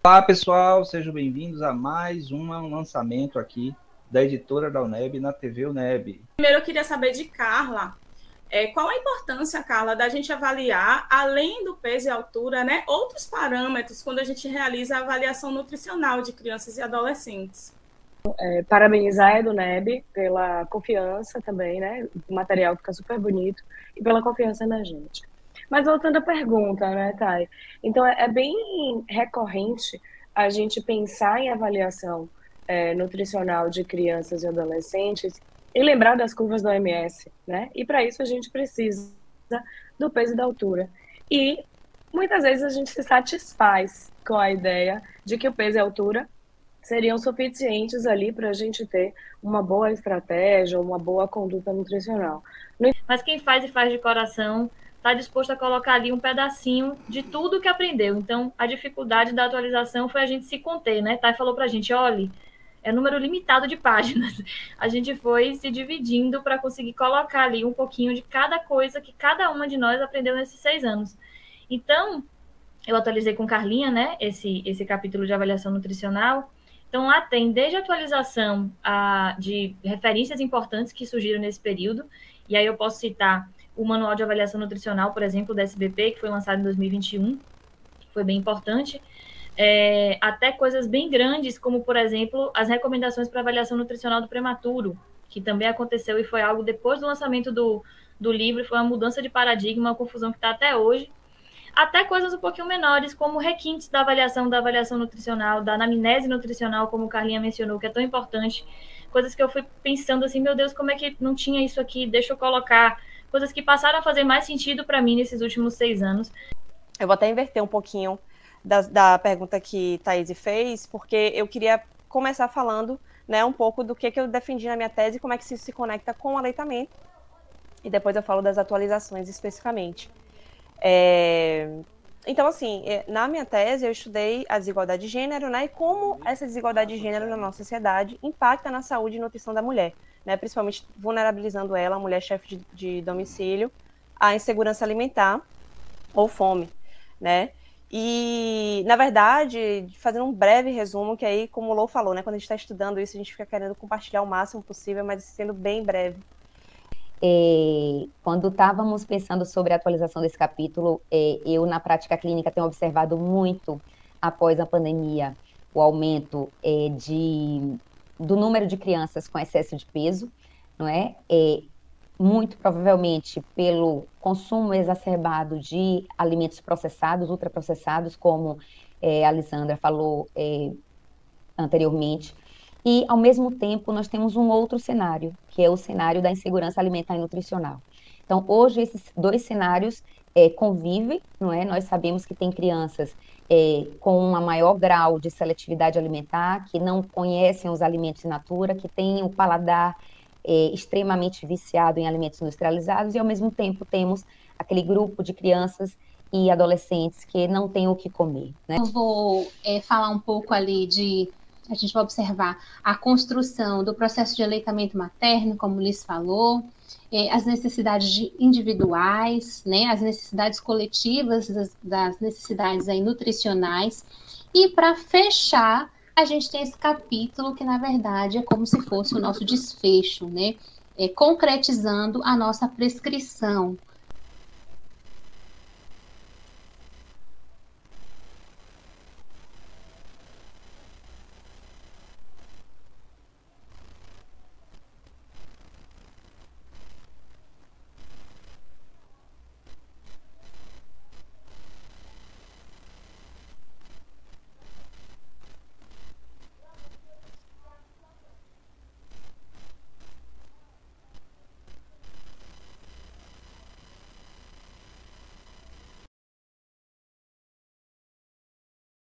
Olá, pessoal, sejam bem-vindos a mais um lançamento aqui da editora da UNEB na TV UNEB. Primeiro, eu queria saber de Carla, qual a importância, Carla, da gente avaliar, além do peso e altura, né, outros parâmetros quando a gente realiza a avaliação nutricional de crianças e adolescentes? Parabenizar a EduNeb pela confiança também, né? O material fica super bonito e pela confiança na gente. Mas voltando à pergunta, né, Thay? Então, é bem recorrente a gente pensar em avaliação nutricional de crianças e adolescentes e lembrar das curvas do OMS, né? E para isso a gente precisa do peso e da altura. E muitas vezes a gente se satisfaz com a ideia de que o peso e a altura seriam suficientes ali para a gente ter uma boa estratégia, uma boa conduta nutricional. Mas quem faz e faz de coração está disposto a colocar ali um pedacinho de tudo que aprendeu. Então, a dificuldade da atualização foi a gente se conter, né? Thay falou para a gente, olha, é número limitado de páginas. A gente foi se dividindo para conseguir colocar ali um pouquinho de cada coisa que cada uma de nós aprendeu nesses 6 anos. Então, eu atualizei com Carlinha, né, esse capítulo de avaliação nutricional. Então, lá tem desde a atualização de referências importantes que surgiram nesse período, e aí eu posso citar o Manual de Avaliação Nutricional, por exemplo, da SBP, que foi lançado em 2021, foi bem importante, até coisas bem grandes, como, por exemplo, as recomendações para avaliação nutricional do prematuro, que também aconteceu e foi algo depois do lançamento do livro, foi uma mudança de paradigma, uma confusão que está até hoje, até coisas um pouquinho menores, como requintes da avaliação nutricional, da anamnese nutricional, como o Carlinha mencionou, que é tão importante, coisas que eu fui pensando assim, meu Deus, como é que não tinha isso aqui, deixa eu colocar, coisas que passaram a fazer mais sentido para mim nesses últimos 6 anos. Eu vou até inverter um pouquinho da pergunta que Thaís fez, porque eu queria começar falando, né, um pouco do que eu defendi na minha tese, como é que isso se conecta com o aleitamento, e depois eu falo das atualizações especificamente. Então, assim, na minha tese eu estudei a desigualdade de gênero, né, e como essa desigualdade de gênero na nossa sociedade impacta na saúde e nutrição da mulher, né, principalmente vulnerabilizando ela, a mulher chefe de domicílio, a insegurança alimentar ou fome, né. E, na verdade, fazendo um breve resumo, que aí, como o Lô falou, né, quando a gente está estudando isso, a gente fica querendo compartilhar o máximo possível, mas sendo bem breve. Quando estávamos pensando sobre a atualização desse capítulo, eu, na prática clínica, tenho observado muito, após a pandemia, o aumento do número de crianças com excesso de peso, não é? Muito provavelmente pelo consumo exacerbado de alimentos processados, ultraprocessados, como a Lisandra falou anteriormente. E, ao mesmo tempo, nós temos um outro cenário, que é o cenário da insegurança alimentar e nutricional. Então, hoje, esses 2 cenários convivem, não é? Nós sabemos que tem crianças com um maior grau de seletividade alimentar, que não conhecem os alimentos in natura, que têm o paladar extremamente viciado em alimentos industrializados, e, ao mesmo tempo, temos aquele grupo de crianças e adolescentes que não têm o que comer, né? Eu vou falar um pouco ali a gente vai observar a construção do processo de aleitamento materno, como o Liz falou, as necessidades individuais, né, as necessidades coletivas, das necessidades aí nutricionais. E para fechar, a gente tem esse capítulo que, na verdade, é como se fosse o nosso desfecho, né, concretizando a nossa prescrição,